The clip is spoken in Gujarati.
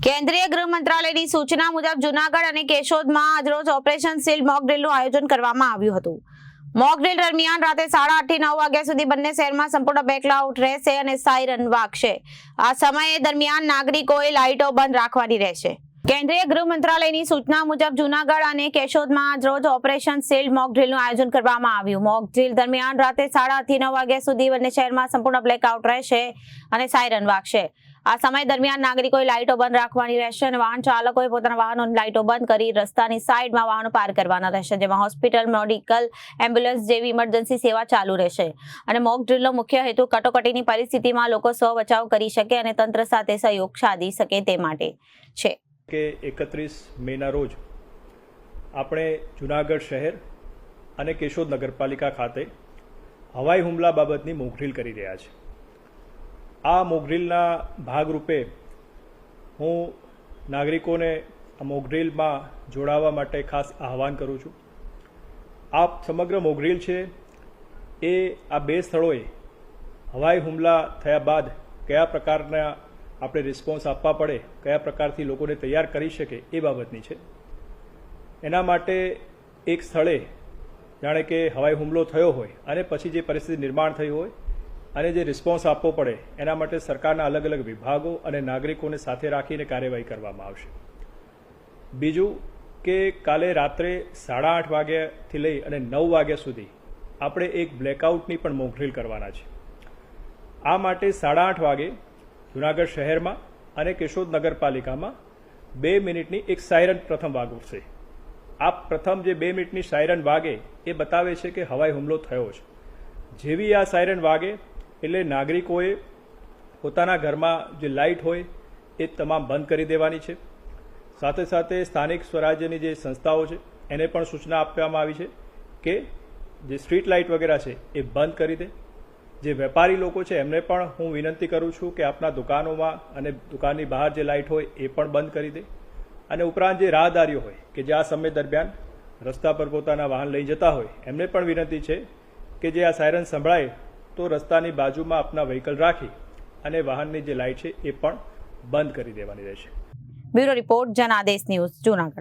કેન્દ્રીય ગૃહ મંત્રાલયની સૂચના મુજબ જૂનાગઢ અને કેશોદમાં આજરોજ ઓપરેશન સીલ મોક ડ્રીલનું આયોજન કરવામાં આવ્યું હતું। મોક ડ્રીલ દરમિયાન રાતે 8:30 થી 9 વાગ્યા સુધી બંને શહેરમાં સંપૂર્ણ બ્લેકઆઉટ રહેશે અને સાયરન વાગશે। આ સમય દરમિયાન નાગરિકોએ લાઇટો બંધ રાખવાની રહેશે। કેન્દ્રીય ગૃહ મંત્રાલયની સૂચના મુજબ જૂનાગઢ અને કેશોદમાં આજરોજ ઓપરેશન સીલ મોક ડ્રીલનું આયોજન કરવામાં આવ્યું। મોક ડ્રીલ દરમિયાન રાતે 8:30 થી 9 વાગ્યા સુધી બંને શહેરમાં સંપૂર્ણ બ્લેકઆઉટ રહેશે અને સાયરન વાગશે। આ સમય દરમિયાન નાગરિકોએ લાઇટો બંધ રાખવાની રહેશે અને વાહન ચાલકોએ પોતાના વાહનોની લાઇટો બંધ કરી રસ્તાની સાઈડમાં વાહનો પાર્ક કરવાના રહેશે, જેમાં હોસ્પિટલ, મેડિકલ, એમ્બ્યુલન્સ જેવી ઇમરજન્સી સેવા ચાલુ રહેશે। અને મોક ડ્રીલનો મુખ્ય હેતુ કટોકટીની પરિસ્થિતિમાં લોકો સ્વ બચાવ કરી શકે અને તંત્ર સાથે સહયોગ સાધી શકે તે માટે છે। કે 31 મેના રોજ આપણે જૂનાગઢ શહેર અને કેશોદ નગરપાલિકા ખાતે હવાઈ હુમલા બાબતની મોક ડ્રીલ કરી રહ્યા છે। આ મોક ડ્રીલના ભાગરૂપે હું નાગરિકોને આ મોક ડ્રીલમાં જોડાવા માટે ખાસ આહવાન કરું છું। આ સમગ્ર મોક ડ્રીલ છે એ આ બે સ્થળોએ હવાઈ હુમલા થયા બાદ કયા પ્રકારના આપણે રિસ્પોન્સ આપવા પડે, કયા પ્રકારથી લોકોને તૈયાર કરી શકે એ બાબતની છે। એના માટે એક સ્થળે જાણે કે હવાઈ હુમલો થયો હોય અને પછી જે પરિસ્થિતિ નિર્માણ થઈ હોય અને જે રિસ્પોન્સ આપવો પડે એના માટે સરકારના અલગ અલગ વિભાગો અને નાગરિકોને સાથે રાખીને કાર્યવાહી કરવામાં આવશે। બીજું કે કાલે રાત્રે 8:30 વાગ્યાથી લઈ અને 9 વાગ્યા સુધી આપણે એક બ્લેકઆઉટની પણ મોક ડ્રીલ કરવાના છે। આ માટે 8:30 વાગે જૂનાગઢ શહેરમાં અને કેશોદ નગરપાલિકામાં 2 મિનિટની એક સાયરન પ્રથમ વાગશે। આ પ્રથમ જે 2 મિનિટની સાયરન વાગે એ બતાવે છે કે હવાઈ હુમલો થયો છે। જેવી આ સાયરન વાગે એટલે નાગરિકોએ પોતાના ઘરમાં જે લાઇટ હોય એ તમામ બંધ કરી દેવાની છે। સાથે સાથે સ્થાનિક સ્વરાજ્યની જે સંસ્થાઓ છે એને પણ સૂચના આપવામાં આવી છે કે જે સ્ટ્રીટ લાઇટ વગેરે છે એ બંધ કરી દે। જે વેપારી લોકો છે એમને પણ હું વિનંતી કરું છું કે આપના દુકાનોમાં અને દુકાનની બહાર જે લાઇટ હોય એ પણ બંધ કરી દે। અને ઉપરાંત જે રાહદારીઓ હોય કે જે આ સમય દરમિયાન રસ્તા પર પોતાના વાહન લઈ જતા હોય એમને પણ વિનંતી છે કે જે આ સાયરન સંભળાય તો રસ્તાની બાજુમાં આપના વ્હીકલ રાખી અને વાહનની જે લાઇટ છે એ પણ બંધ કરી દેવાની રહેશે। Bureau report, Janadesh news, Junagadh.